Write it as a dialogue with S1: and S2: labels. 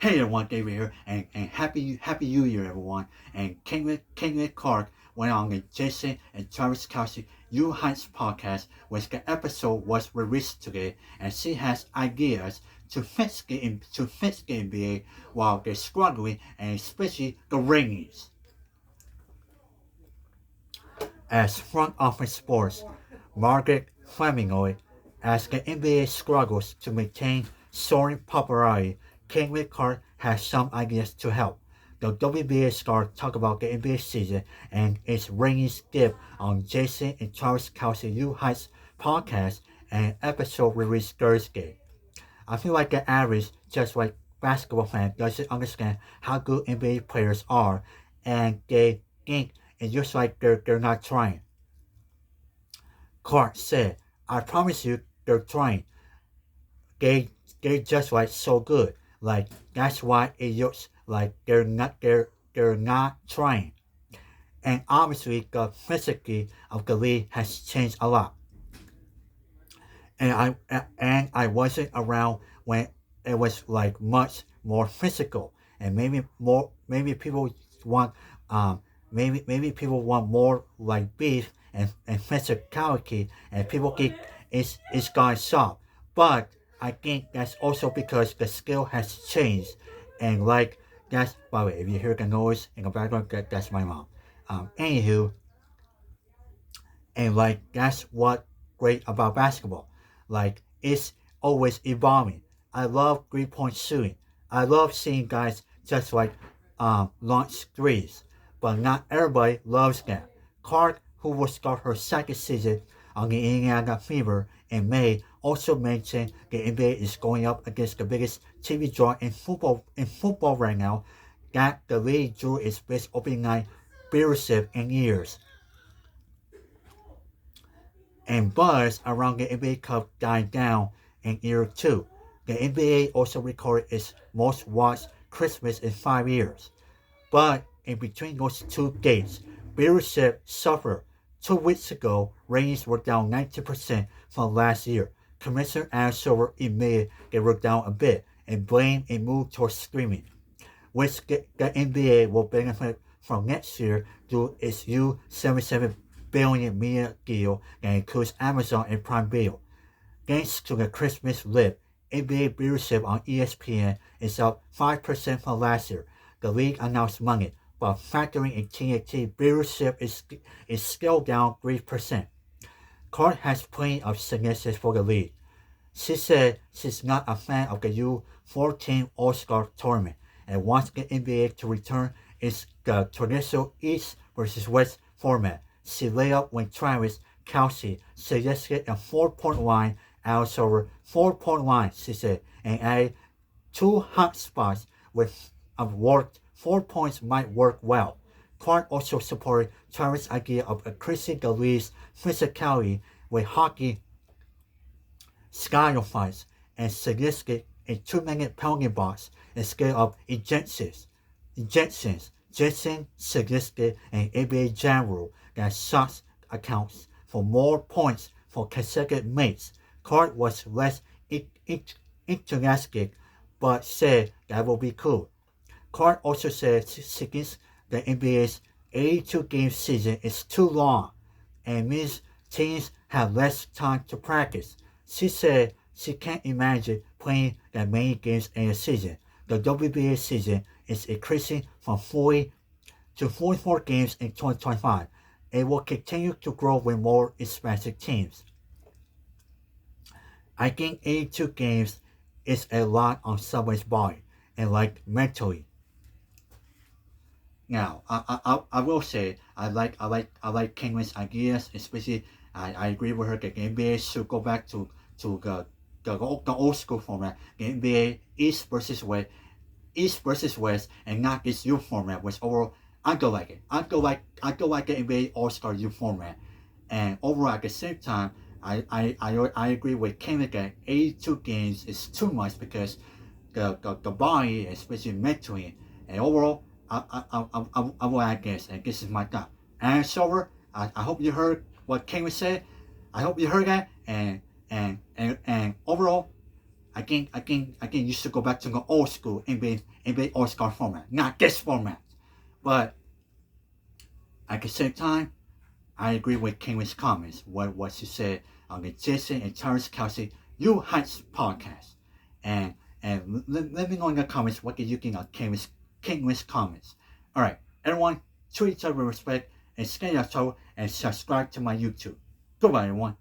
S1: Hey everyone, David here, and happy New Year everyone. And Kingsley Clark went on the Jason and Travis Kelce U Heights podcast, which the episode was released today, and she has ideas to fix the NBA while they're struggling, and especially the ratings. As front office sports, Margaret Flemingway, as the NBA struggles to maintain soaring popularity, Kingsley Clark has some ideas to help. The WNBA star talk about the NBA season and its ratings dip on Jason and Travis Kelce U Heights podcast and episode released Thursday. I feel like the average, just like basketball fan, doesn't understand how good NBA players are, and they think it's just like they're not trying. Clark said, I promise you they're trying. They they're just like so good. Like that's why it looks like they're not trying. And obviously the physicality of the league has changed a lot. And I wasn't around when it was like much more physical. And maybe people want maybe people want more like beef and physicality, and people think it's gone soft. But I think that's also because the skill has changed, and like that's by the way, if you hear the noise in the background, that's my mom. Anywho, and like that's what great about basketball. Like it's always evolving. I love 3 point shooting. I love seeing guys just like launch threes, but not everybody loves that. Clark, who will start her second season on the Indiana Fever in May, also mentioned the NBA is going up against the biggest TV draw in football right now. That the league drew its best opening night viewership in years, and buzz around the NBA Cup died down in year two. The NBA also recorded its most watched Christmas in 5 years. But in between those two dates, viewership suffered. 2 weeks ago, ratings were down 90% from last year. Commissioner Adam Silver admitted they were down a bit and blamed a move towards streaming, which the NBA will benefit from next year through its U $77 billion media deal that includes Amazon and Prime Video. Thanks to the Christmas lift, NBA viewership on ESPN is up 5% from last year. The league announced Monday, but factoring in TNT, viewership is still down 3%. Clark has plenty of suggestions for the league. She said she's not a fan of the U14 All-Star tournament and wants the NBA to return its the traditional East versus West format. She laid out when Travis Kelce suggested a 4 point line out over 4 point line, she said, and added two hot spots with worked 4 points might work well. Clark also supported Travis' idea of increasing the league's physicality with hockey fights and suggested a 2 minute penalty box instead of ejections. Jason suggested an NBA jam rule that shots accounts for more points for consecutive mates. Clark was less enthusiastic, but said that would be cool. Clark also said she thinks the NBA's 82-game season is too long and means teams have less time to practice. She said she can't imagine playing that many games in a season. The WNBA season is increasing from 40 to 44 games in 2025. It will continue to grow with more expansive teams. I think 82 games is a lot on someone's body and like mentally. Now, I will say I like Kingman's ideas, especially I agree with her that the NBA should go back to the old school format, the NBA East versus West, and not this U format, which overall I don't like it. I don't like the NBA All Star U format, and overall at the same time I agree with Kingman that 82 games is too much because the body, especially mentally, and overall, I will add this, and this is my thought. And Silver, I hope you heard what King said. I hope you heard that, and overall, you should go back to the old school NBA All-Star format, not this format. But at the same time, I agree with King's comments. What she said on the Jason and Travis Kelce You Heights podcast, and let me know in the comments what you think of King's comments. All right, everyone, treat each other with respect and stay out and subscribe to my YouTube. Goodbye, everyone.